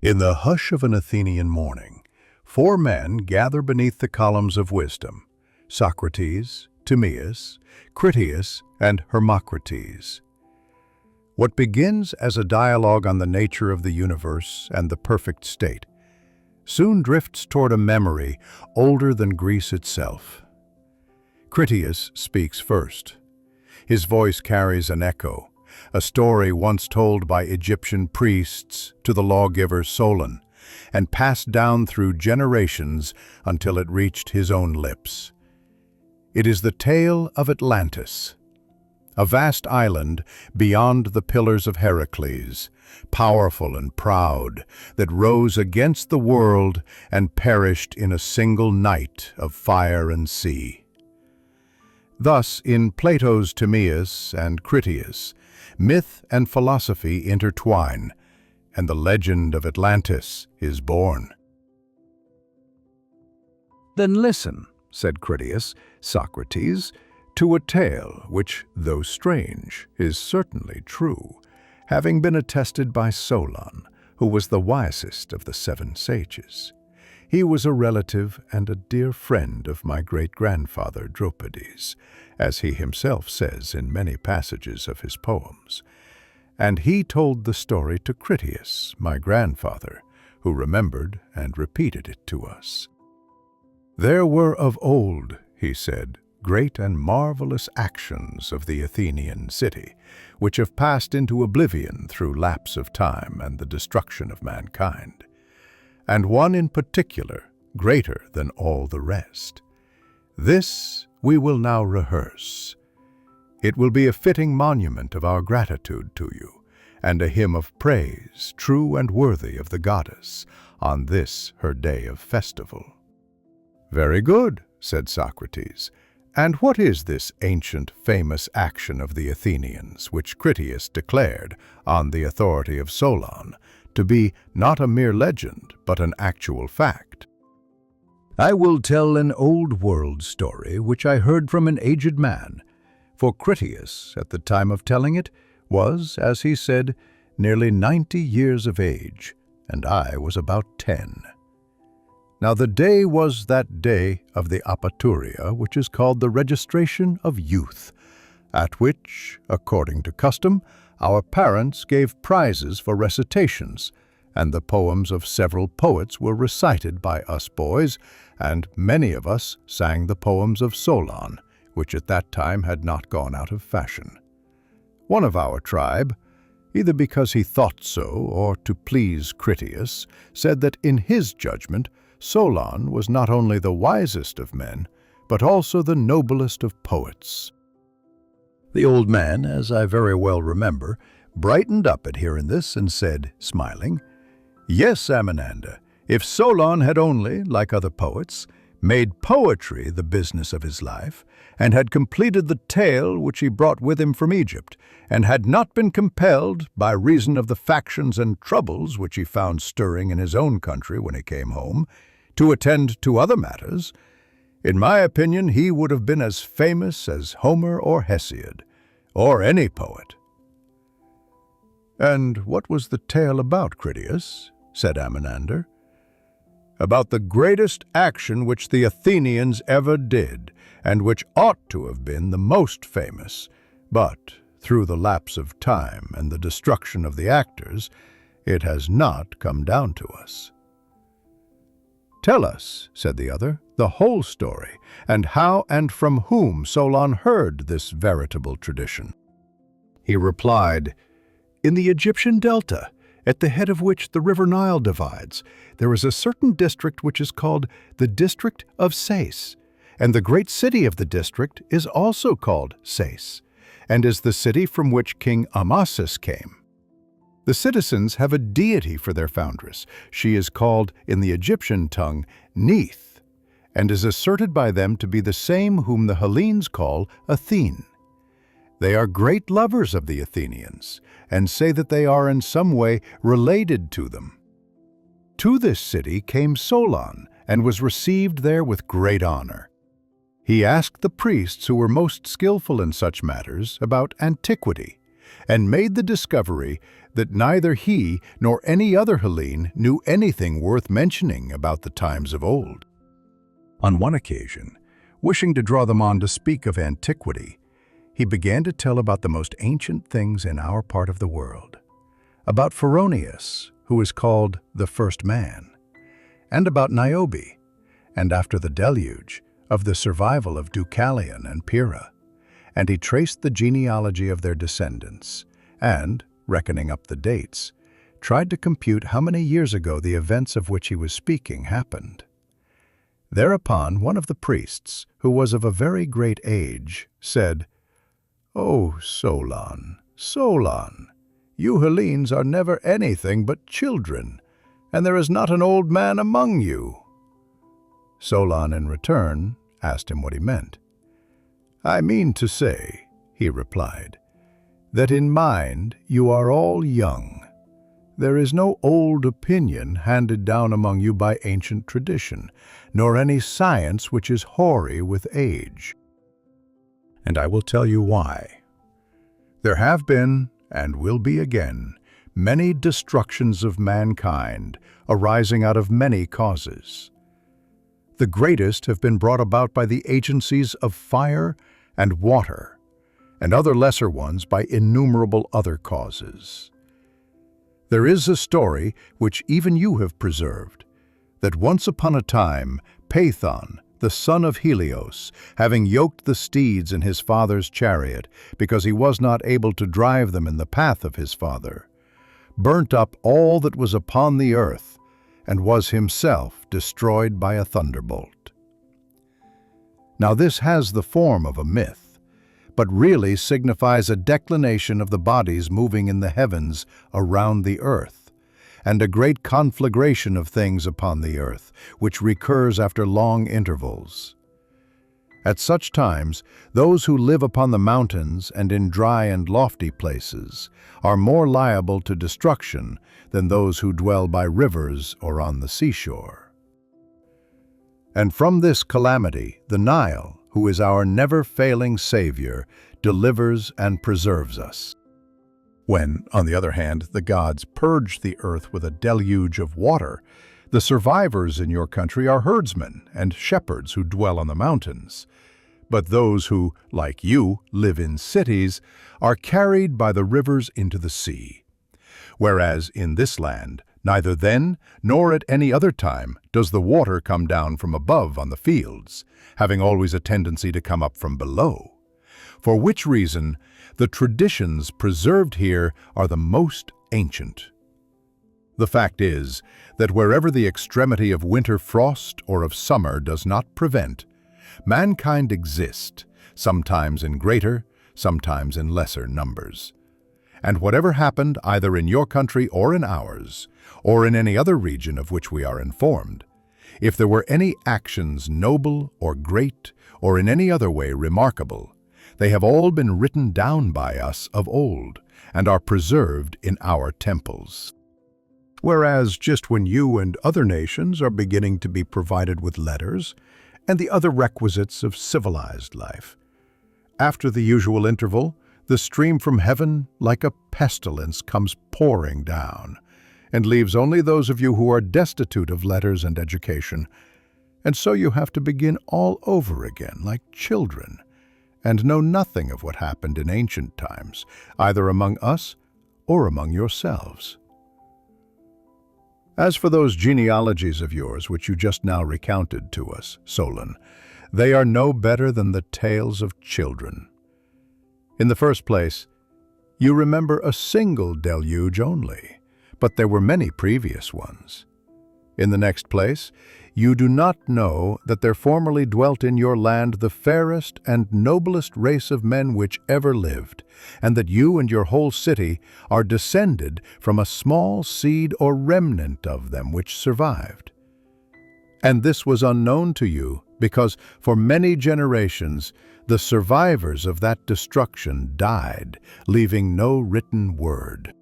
In the hush of an Athenian morning, four men gather beneath the columns of wisdom: Socrates, Timaeus, Critias, and Hermocrates. What begins as a dialogue on the nature of the universe and the perfect state soon drifts toward a memory older than Greece itself. Critias speaks first. His voice carries an echo, a story once told by Egyptian priests to the lawgiver Solon, and passed down through generations until it reached his own lips. It is the tale of Atlantis, a vast island beyond the Pillars of Heracles, powerful and proud, that rose against the world and perished in a single night of fire and sea. Thus, in Plato's Timaeus and Critias, myth and philosophy intertwine, and the legend of Atlantis is born. "Then listen," said Critias, "Socrates, to a tale which, though strange, is certainly true, having been attested by Solon, who was the wisest of the 7 sages. He was a relative and a dear friend of my great-grandfather Drupades, as he himself says in many passages of his poems. And he told the story to Critias, my grandfather, who remembered and repeated it to us. There were of old, he said, great and marvelous actions of the Athenian city, which have passed into oblivion through lapse of time and the destruction of mankind. And one in particular, greater than all the rest. This we will now rehearse. It will be a fitting monument of our gratitude to you, and a hymn of praise, true and worthy of the goddess, on this her day of festival." "Very good," said Socrates. "And what is this ancient, famous action of the Athenians, which Critias declared, on the authority of Solon, to be not a mere legend, but an actual fact?" "I will tell an old-world story which I heard from an aged man, for Critias, at the time of telling it, was, as he said, nearly 90 years of age, and I was about 10. Now the day was that day of the Apaturia, which is called the registration of youth, at which, according to custom, our parents gave prizes for recitations, and the poems of several poets were recited by us boys, and many of us sang the poems of Solon, which at that time had not gone out of fashion. One of our tribe, either because he thought so or to please Critias, said that in his judgment Solon was not only the wisest of men, but also the noblest of poets. The old man, as I very well remember, brightened up at hearing this and said, smiling, "Yes, Amminanda, if Solon had only, like other poets, made poetry the business of his life, and had completed the tale which he brought with him from Egypt, and had not been compelled, by reason of the factions and troubles which he found stirring in his own country when he came home, to attend to other matters, in my opinion he would have been as famous as Homer or Hesiod, or any poet." "And what was the tale about, Critias?" said Amminander. "About the greatest action which the Athenians ever did, and which ought to have been the most famous, but, through the lapse of time and the destruction of the actors, it has not come down to us." "Tell us," said the other, "the whole story, and how and from whom Solon heard this veritable tradition." He replied, "In the Egyptian delta, at the head of which the river Nile divides, there is a certain district which is called the district of Sais, and the great city of the district is also called Sais, and is the city from which King Amasis came. The citizens have a deity for their foundress. She is called, in the Egyptian tongue, Neith, and is asserted by them to be the same whom the Hellenes call Athene. They are great lovers of the Athenians, and say that they are in some way related to them. To this city came Solon, and was received there with great honor. He asked the priests who were most skillful in such matters about antiquity, and made the discovery that neither he nor any other Hellene knew anything worth mentioning about the times of old. On one occasion, wishing to draw them on to speak of antiquity, he began to tell about the most ancient things in our part of the world, about Pharoneus, who is called the first man, and about Niobe, and after the deluge, of the survival of Deucalion and Pyrrha, and he traced the genealogy of their descendants, and, reckoning up the dates, tried to compute how many years ago the events of which he was speaking happened. Thereupon one of the priests, who was of a very great age, said, "O Solon, Solon, you Hellenes are never anything but children, and there is not an old man among you." Solon, in return, asked him what he meant. "I mean to say," he replied, "that in mind you are all young. There is no old opinion handed down among you by ancient tradition, nor any science which is hoary with age. And I will tell you why. There have been, and will be again, many destructions of mankind, arising out of many causes. The greatest have been brought about by the agencies of fire and water, and other lesser ones by innumerable other causes. There is a story which even you have preserved, that once upon a time Paethon, the son of Helios, having yoked the steeds in his father's chariot, because he was not able to drive them in the path of his father, burnt up all that was upon the earth, and was himself destroyed by a thunderbolt. Now this has the form of a myth, but really signifies a declination of the bodies moving in the heavens around the earth, and a great conflagration of things upon the earth, which recurs after long intervals. At such times, those who live upon the mountains and in dry and lofty places are more liable to destruction than those who dwell by rivers or on the seashore. And from this calamity, the Nile, who is our never-failing Savior, delivers and preserves us. When, on the other hand, the gods purge the earth with a deluge of water, the survivors in your country are herdsmen and shepherds who dwell on the mountains. But those who, like you, live in cities, are carried by the rivers into the sea. Whereas in this land, neither then nor at any other time does the water come down from above on the fields, having always a tendency to come up from below. For which reason, the traditions preserved here are the most ancient. The fact is that wherever the extremity of winter frost or of summer does not prevent, mankind exist, sometimes in greater, sometimes in lesser numbers. And whatever happened either in your country or in ours, or in any other region of which we are informed, if there were any actions noble or great, or in any other way remarkable, they have all been written down by us of old, and are preserved in our temples. Whereas just when you and other nations are beginning to be provided with letters, and the other requisites of civilized life, after the usual interval, the stream from heaven, like a pestilence, comes pouring down, and leaves only those of you who are destitute of letters and education, and so you have to begin all over again like children, and know nothing of what happened in ancient times, either among us or among yourselves. As for those genealogies of yours which you just now recounted to us, Solon, they are no better than the tales of children. In the first place, you remember a single deluge only, but there were many previous ones. In the next place, you do not know that there formerly dwelt in your land the fairest and noblest race of men which ever lived, and that you and your whole city are descended from a small seed or remnant of them which survived. And this was unknown to you, because for many generations the survivors of that destruction died, leaving no written word.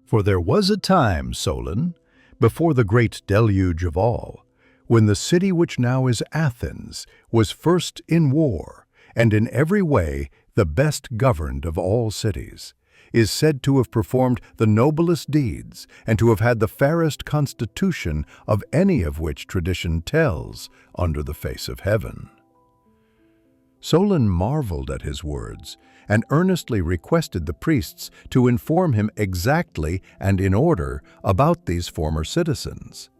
For there was a time, Solon, before the great deluge of all, when the city which now is Athens was first in war, and in every way the best governed of all cities. is said to have performed the noblest deeds and to have had the fairest constitution of any of which tradition tells under the face of heaven." Solon marveled at his words and earnestly requested the priests to inform him exactly and in order about these former citizens.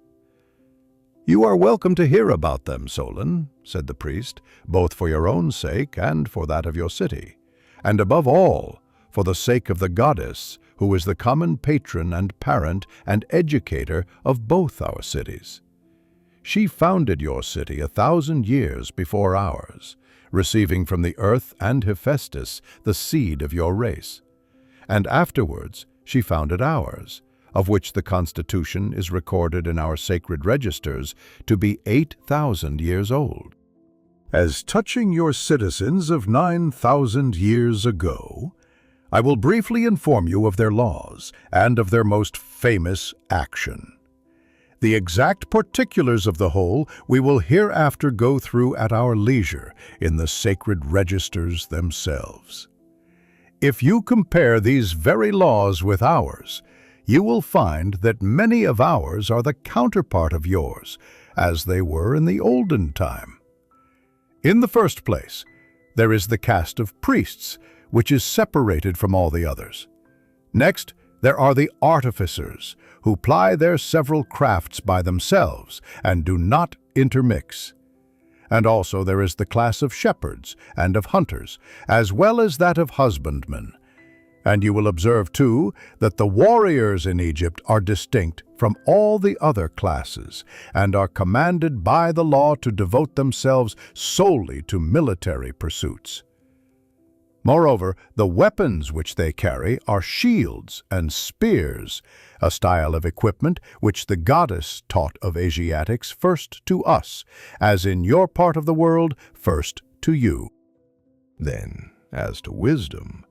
"You are welcome to hear about them, Solon," said the priest, "both for your own sake and for that of your city, and above all, for the sake of the goddess, who is the common patron and parent and educator of both our cities. She founded your city 1,000 years before ours, receiving from the earth and Hephaestus the seed of your race. And afterwards she founded ours, of which the constitution is recorded in our sacred registers to be 8,000 years old. As touching your citizens of 9,000 years ago, I will briefly inform you of their laws and of their most famous action. The exact particulars of the whole we will hereafter go through at our leisure in the sacred registers themselves. If you compare these very laws with ours, you will find that many of ours are the counterpart of yours, as they were in the olden time. In the first place, there is the caste of priests, which is separated from all the others. Next, there are the artificers, who ply their several crafts by themselves and do not intermix. And also there is the class of shepherds and of hunters, as well as that of husbandmen. And you will observe, too, that the warriors in Egypt are distinct from all the other classes, and are commanded by the law to devote themselves solely to military pursuits. Moreover, the weapons which they carry are shields and spears, a style of equipment which the goddess taught of Asiatics first to us, as in your part of the world first to you. Then, as to wisdom,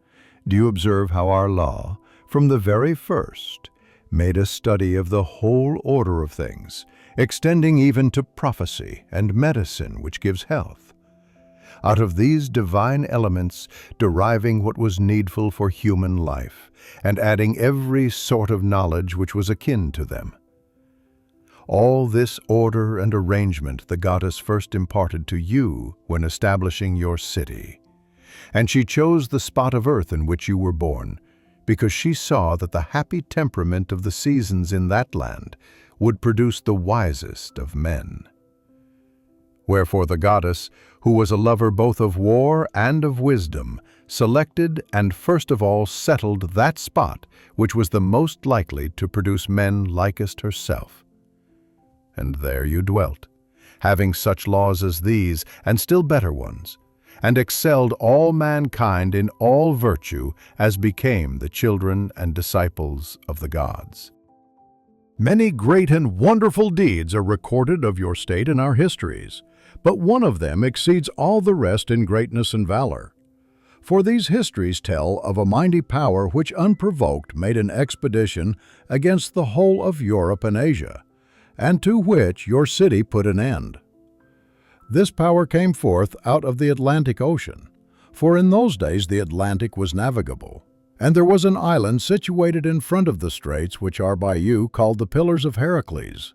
do you observe how our law, from the very first, made a study of the whole order of things, extending even to prophecy and medicine which gives health? Out of these divine elements deriving what was needful for human life, and adding every sort of knowledge which was akin to them. All this order and arrangement the goddess first imparted to you when establishing your city. And she chose the spot of earth in which you were born, because she saw that the happy temperament of the seasons in that land would produce the wisest of men. Wherefore the goddess, who was a lover both of war and of wisdom, selected and first of all settled that spot which was the most likely to produce men likest herself. And there you dwelt, having such laws as these and still better ones, and excelled all mankind in all virtue as became the children and disciples of the gods. Many great and wonderful deeds are recorded of your state in our histories, but one of them exceeds all the rest in greatness and valor. For these histories tell of a mighty power which unprovoked made an expedition against the whole of Europe and Asia, and to which your city put an end. This power came forth out of the Atlantic Ocean, for in those days the Atlantic was navigable, and there was an island situated in front of the straits which are by you called the Pillars of Heracles.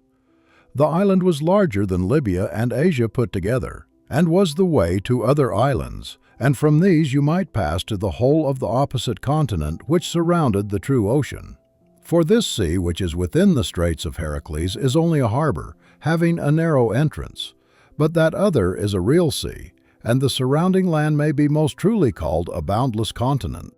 The island was larger than Libya and Asia put together, and was the way to other islands, and from these you might pass to the whole of the opposite continent which surrounded the true ocean. For this sea which is within the Straits of Heracles is only a harbor, having a narrow entrance, but that other is a real sea, and the surrounding land may be most truly called a boundless continent.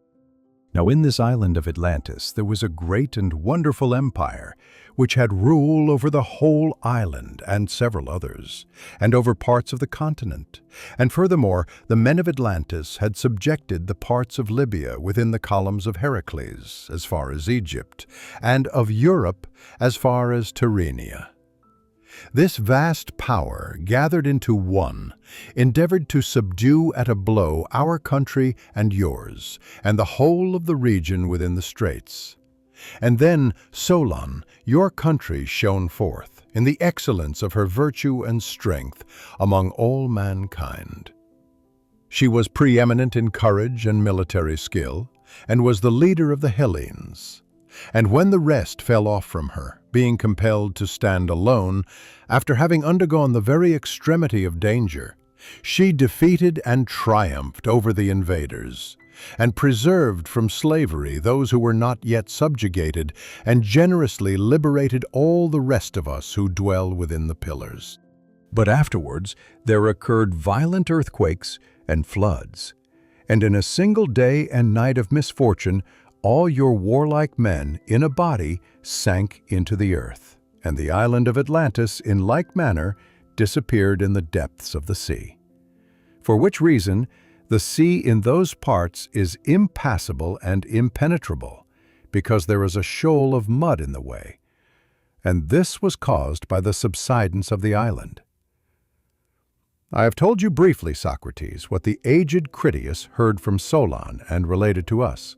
Now in this island of Atlantis there was a great and wonderful empire, which had rule over the whole island and several others, and over parts of the continent. And furthermore, the men of Atlantis had subjected the parts of Libya within the columns of Heracles, as far as Egypt, and of Europe as far as Tyrrhenia. This vast power, gathered into one, endeavored to subdue at a blow our country and yours, and the whole of the region within the straits. And then Solon, your country, shone forth in the excellence of her virtue and strength among all mankind. She was preeminent in courage and military skill, and was the leader of the Hellenes. And when the rest fell off from her, being compelled to stand alone, after having undergone the very extremity of danger, she defeated and triumphed over the invaders, and preserved from slavery those who were not yet subjugated, and generously liberated all the rest of us who dwell within the pillars. But afterwards there occurred violent earthquakes and floods, and in a single day and night of misfortune all your warlike men in a body sank into the earth, and the island of Atlantis in like manner disappeared in the depths of the sea. For which reason the sea in those parts is impassable and impenetrable, because there is a shoal of mud in the way, and this was caused by the subsidence of the island. I have told you briefly, Socrates, what the aged Critias heard from Solon and related to us.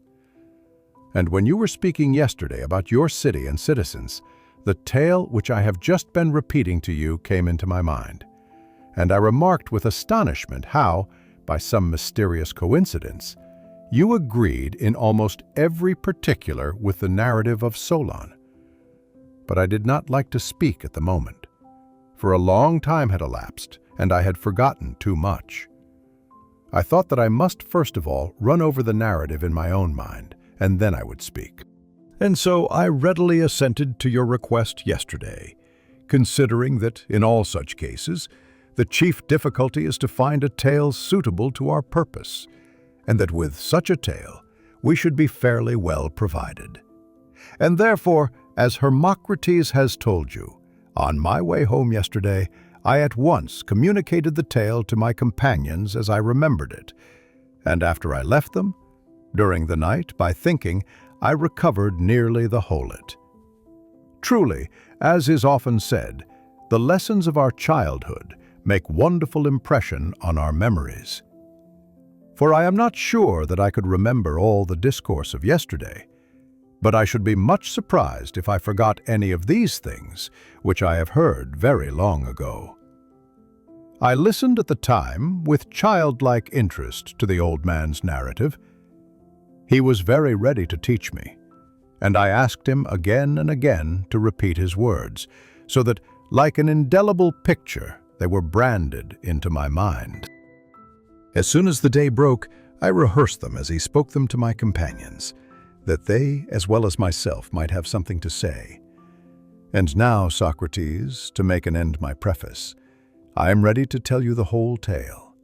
And when you were speaking yesterday about your city and citizens, the tale which I have just been repeating to you came into my mind, and I remarked with astonishment how, by some mysterious coincidence, you agreed in almost every particular with the narrative of Solon. But I did not like to speak at the moment, for a long time had elapsed, and I had forgotten too much. I thought that I must first of all run over the narrative in my own mind, and then I would speak. And so I readily assented to your request yesterday, considering that, in all such cases, the chief difficulty is to find a tale suitable to our purpose, and that with such a tale we should be fairly well provided. And therefore, as Hermocrates has told you, on my way home yesterday, I at once communicated the tale to my companions as I remembered it, and after I left them, during the night, by thinking, I recovered nearly the whole it. Truly, as is often said, the lessons of our childhood make wonderful impression on our memories. For I am not sure that I could remember all the discourse of yesterday, but I should be much surprised if I forgot any of these things, which I have heard very long ago. I listened at the time with childlike interest to the old man's narrative. He was very ready to teach me, and I asked him again and again to repeat his words, so that, like an indelible picture, they were branded into my mind. As soon as the day broke, I rehearsed them as he spoke them to my companions, that they, as well as myself, might have something to say. And now, Socrates, to make an end my preface, I am ready to tell you the whole tale.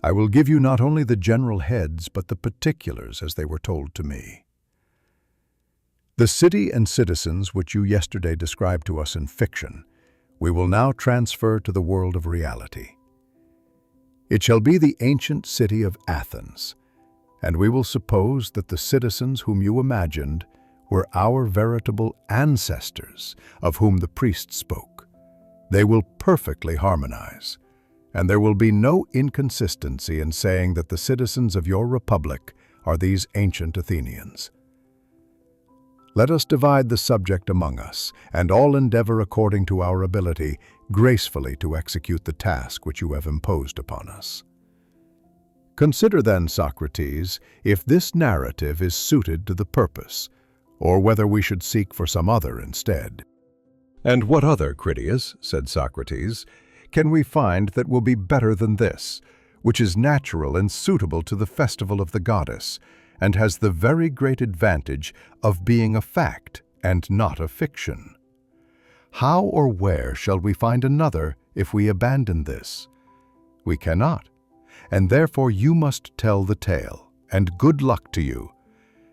I will give you not only the general heads, but the particulars as they were told to me. The city and citizens which you yesterday described to us in fiction, we will now transfer to the world of reality. It shall be the ancient city of Athens, and we will suppose that the citizens whom you imagined were our veritable ancestors of whom the priest spoke. They will perfectly harmonize, and there will be no inconsistency in saying that the citizens of your republic are these ancient Athenians. Let us divide the subject among us, and all endeavor according to our ability gracefully to execute the task which you have imposed upon us. Consider then, Socrates, if this narrative is suited to the purpose, or whether we should seek for some other instead. And what other, Critias, said Socrates, can we find that will be better than this, which is natural and suitable to the festival of the goddess, and has the very great advantage of being a fact and not a fiction? How or where shall we find another if we abandon this? We cannot, and therefore you must tell the tale, and good luck to you.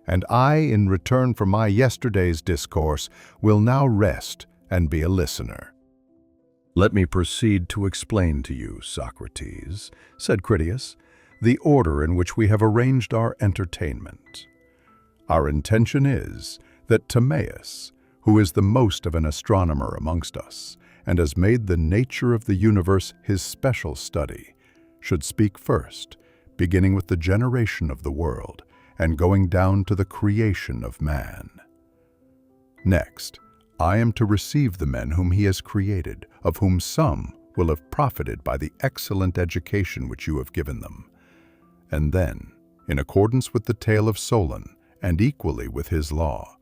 And I, in return for my yesterday's discourse, will now rest and be a listener. Let me proceed to explain to you, Socrates, said Critias, the order in which we have arranged our entertainment. Our intention is that Timaeus, who is the most of an astronomer amongst us, and has made the nature of the universe his special study, should speak first, beginning with the generation of the world, and going down to the creation of man. Next, I am to receive the men whom he has created, of whom some will have profited by the excellent education which you have given them. And then, in accordance with the tale of Solon and equally with his law.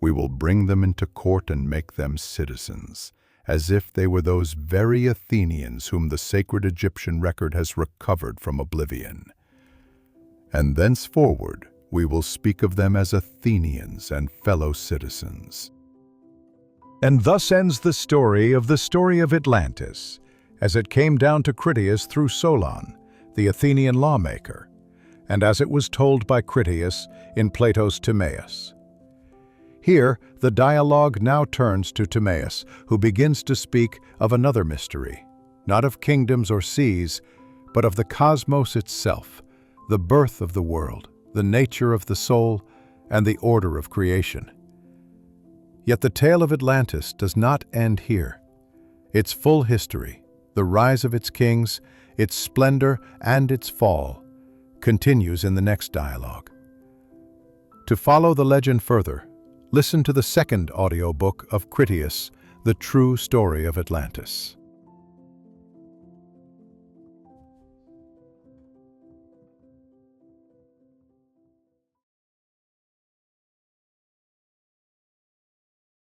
We will bring them into court and make them citizens, as if they were those very Athenians whom the sacred Egyptian record has recovered from oblivion. And thenceforward we will speak of them as Athenians and fellow citizens. And thus ends the story of Atlantis, as it came down to Critias through Solon, the Athenian lawmaker, and as it was told by Critias in Plato's Timaeus. Here, the dialogue now turns to Timaeus, who begins to speak of another mystery, not of kingdoms or seas, but of the cosmos itself, the birth of the world, the nature of the soul, and the order of creation. Yet the tale of Atlantis does not end here. Its full history, the rise of its kings, its splendor, and its fall, continues in the next dialogue. To follow the legend further, listen to the second audiobook of Critias, The True Story of Atlantis.